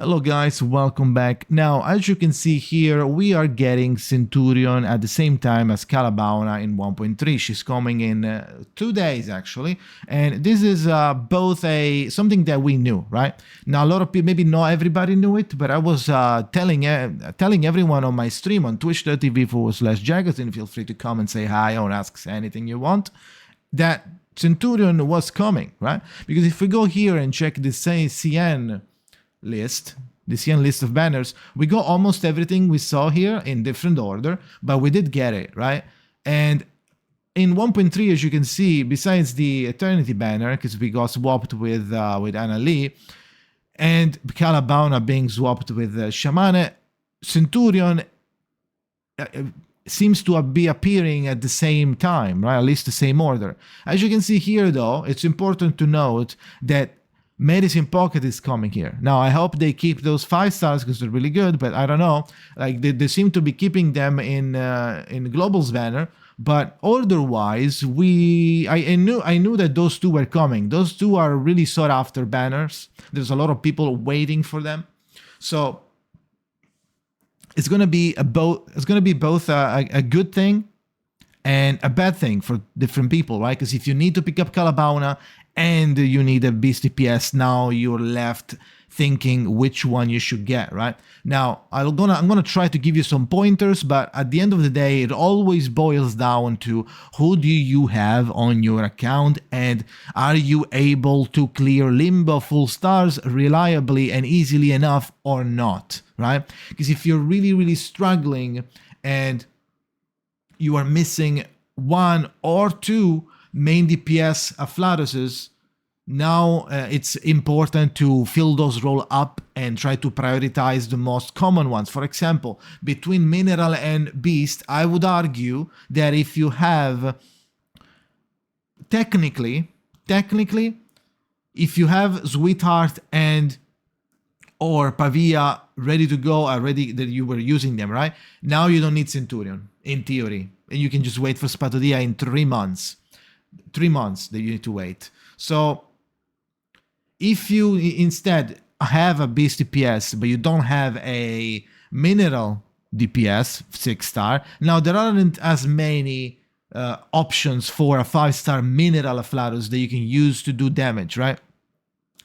Hello guys, welcome back. Now, as you can see here, we are getting Centurion at the same time as Calabauna in 1.3. She's coming in 2 days actually, and this is both something that we knew, right? Now, a lot of people, maybe not everybody knew it, but I was telling everyone on my stream on twitch.tv/Jakazin, feel free to come and say hi or ask anything you want, that Centurion was coming, right? Because if we go here and check the CN list, the CN list of banners, we got almost everything we saw here in different order, but we did get it, right? And in 1.3, as you can see, besides the Eternity banner, because we got swapped with Anna Lee, and Calabauna being swapped with Shamane, Centurion seems to be appearing at the same time, right? At least the same order. As you can see here, though, it's important to note that Medicine Pocket is coming here. Now, I hope they keep those 5 stars because they're really good, but I don't know. Like, they seem to be keeping them in Global's banner, but order-wise, I knew that those two were coming. Those two are really sought-after banners. There's a lot of people waiting for them. So it's gonna be both a good thing and a bad thing for different people, right? Because if you need to pick up Calabauna and you need a beast DPS, now you're left thinking which one you should get, right? Now, I'm gonna try to give you some pointers, but at the end of the day, it always boils down to who do you have on your account, and are you able to clear Limbo full stars reliably and easily enough or not, right? Because if you're really struggling and you are missing 1 or 2 main DPS Afflaruses, now it's important to fill those roll up and try to prioritize the most common ones. For example, between Mineral and Beast, I would argue that if you have technically, if you have Sweetheart and or Pavia ready to go, already that you were using them, right? Now you don't need Centurion, in theory. And you can just wait for Spatodia in 3 months. 3 months that you need to wait. So if you instead have a beast DPS, but you don't have a mineral DPS 6-star, now there aren't as many options for a 5-star mineral Afflarus that you can use to do damage, right?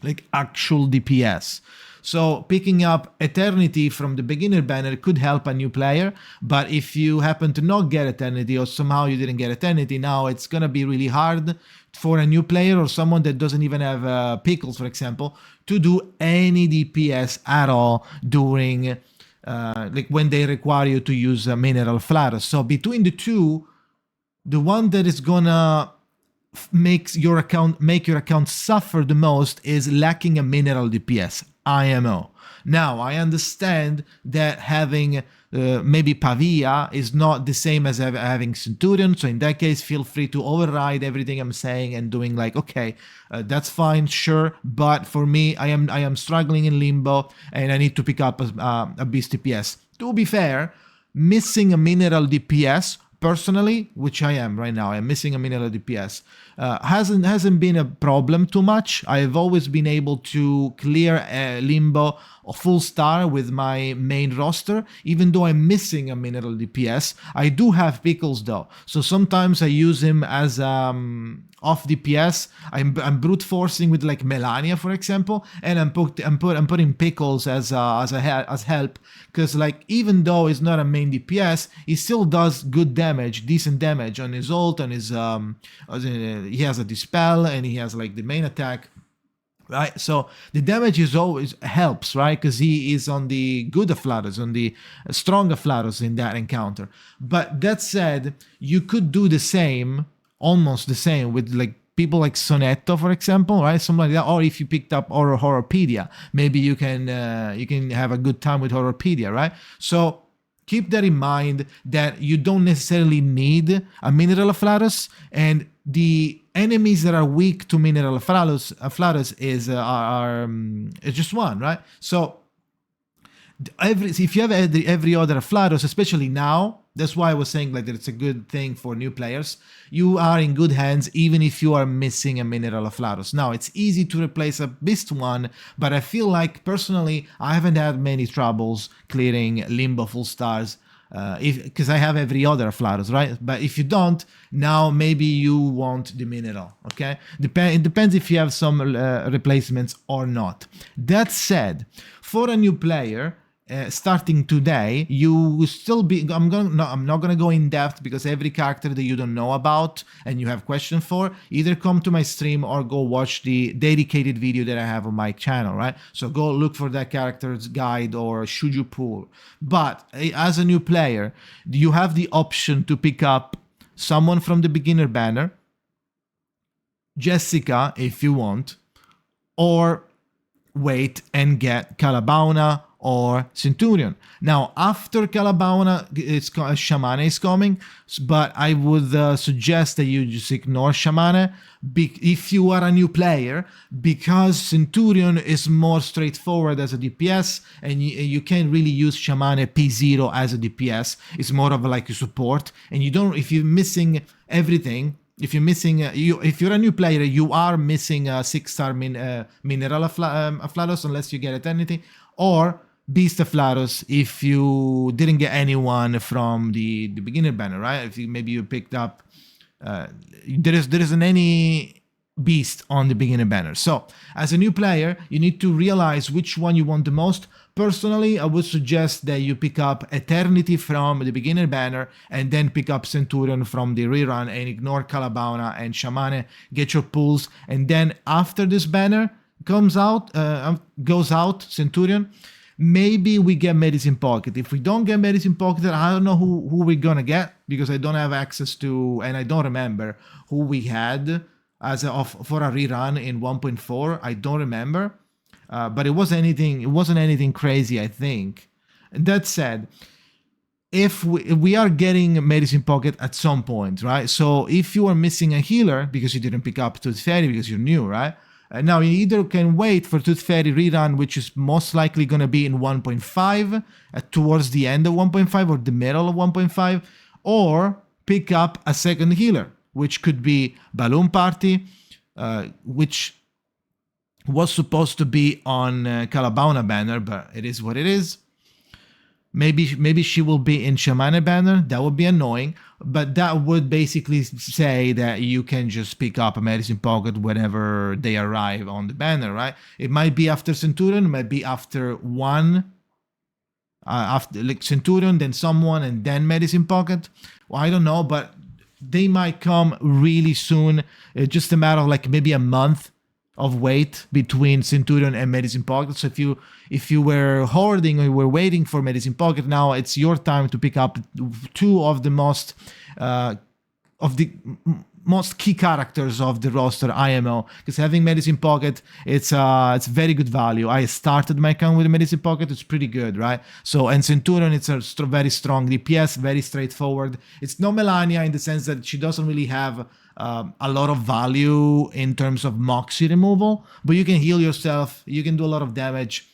Like actual DPS. So picking up Eternity from the beginner banner could help a new player, but if you happen to not get Eternity or somehow you didn't get Eternity, now it's gonna be really hard for a new player or someone that doesn't even have Pickles, for example, to do any DPS at all during like when they require you to use a Mineral Afflarus. So between the two, the one that is gonna make your account suffer the most is lacking a mineral DPS, IMO. Now, I understand that having maybe Pavia is not the same as having Centurion, so in that case, feel free to override everything I'm saying and doing like, okay, that's fine, sure, but for me, I am struggling in Limbo and I need to pick up a beast DPS. To be fair, missing a mineral DPS, personally, which I am right now, I'm missing a mineral DPS, hasn't been a problem too much. I've always been able to clear Limbo a full star with my main roster, even though I'm missing a mineral DPS. I do have Pickles though, so sometimes I use him as off DPS. I'm brute forcing with like Melania, for example, and I'm putting Pickles as help, because like even though he's not a main DPS, he still does good damage, decent damage on his ult, on his he has a dispel and he has like the main attack. Right, so the damage is always helps, right? Because he is on the good Afflarus, on the strong Afflarus in that encounter. But that said, you could do the same, almost the same, with like people like Sonetto, for example, right? Something like that. Or if you picked up Horrorpedia, maybe you can have a good time with Horrorpedia, right? So keep that in mind, that you don't necessarily need a mineral Afflarus, and the enemies that are weak to mineral Afflarus is just one, right? So if you have every other Afflarus, especially now, That's why I was saying like that it's a good thing for new players. You are in good hands even if you are missing a Mineral of Flatus. Now, it's easy to replace a Beast one, but I feel like personally I haven't had many troubles clearing Limbo full stars because I have every other Flatus, right? But if you don't, now maybe you want the Mineral, okay? It depends if you have some replacements or not. That said, for a new player, starting today, you will still be. I'm not gonna go in depth because every character that you don't know about and you have questions for, either come to my stream or go watch the dedicated video that I have on my channel, right? So go look for that character's guide or Shuju pool. But as a new player, you have the option to pick up someone from the beginner banner, Jessica if you want, or wait and get Calabauna or Centurion. Now, after Calabauna, Shamane is coming, but I would suggest that you just ignore Shamane if you are a new player, because Centurion is more straightforward as a DPS, and you can't really use Shamane P0 as a DPS. It's more of like a support, and you don't. If you're missing everything. If you're missing, if you're a new player, you are missing a 6-star Mineral of Flatus unless you get Eternity, or Beast of Flatus if you didn't get anyone from the beginner banner, right? If maybe you picked up, there isn't any Beast on the beginner banner. So as a new player, you need to realize which one you want the most. Personally, I would suggest that you pick up Eternity from the beginner banner and then pick up Centurion from the rerun and ignore Calabauna and Shamane, get your pulls, and then after this banner goes out, Centurion, maybe we get Medicine Pocket. If we don't get Medicine Pocket, I don't know who we're gonna get because I don't have access to, and I don't remember who we had for a rerun in 1.4. I don't remember. But it wasn't anything crazy, I think. That said, if we are getting Medicine Pocket at some point, right? So if you are missing a healer because you didn't pick up Tooth Fairy because you're new, right? Now you either can wait for Tooth Fairy rerun, which is most likely going to be in 1.5, towards the end of 1.5 or the middle of 1.5, or pick up a second healer, which could be Balloon Party, which was supposed to be on Calabauna banner, but it is what it is. Maybe she will be in Shamane banner. That would be annoying, but that would basically say that you can just pick up a Medicine Pocket whenever they arrive on the banner, right? It might be after Centurion, it might be after one, after like Centurion, then someone, and then Medicine Pocket. Well, I don't know, but they might come really soon. It's just a matter of like maybe a month of wait between Centurion and Medicine Pocket. So if you were hoarding or you were waiting for Medicine Pocket, now it's your time to pick up two of the most key characters of the roster IMO, because having Medicine Pocket, it's very good value. I started my account with Medicine Pocket. It's pretty good, right? So, and Centurion, it's a very strong DPS, very straightforward. It's no Melania in the sense that she doesn't really have a lot of value in terms of Moxie removal, but you can heal yourself, you can do a lot of damage.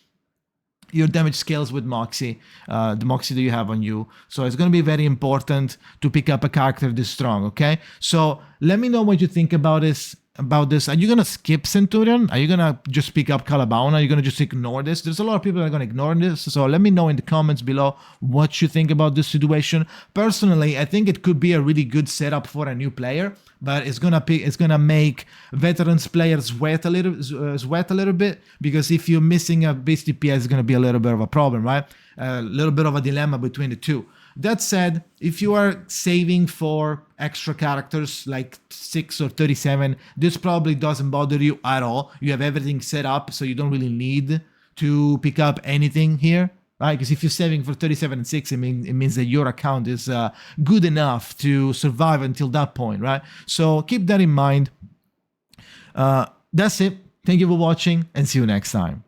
Your damage scales with Moxie, the Moxie that you have on you. So it's going to be very important to pick up a character this strong, okay? So let me know what you think about this. Are you going to skip Centurion? Are you going to just pick up Calabauna? Are you going to just ignore this? There's a lot of people that are going to ignore this. So let me know in the comments below what you think about this situation. Personally, I think it could be a really good setup for a new player, but it's gonna make veterans players sweat a little bit, because if you're missing a base DPS, it's gonna be a little bit of a problem, right? A little bit of a dilemma between the two. That said, if you are saving for extra characters like 6 or 37, this probably doesn't bother you at all. You have everything set up, so you don't really need to pick up anything here, right? Because if you're saving for 37 and 6, it means that your account is good enough to survive until that point, right? So keep that in mind. That's it. Thank you for watching, and see you next time.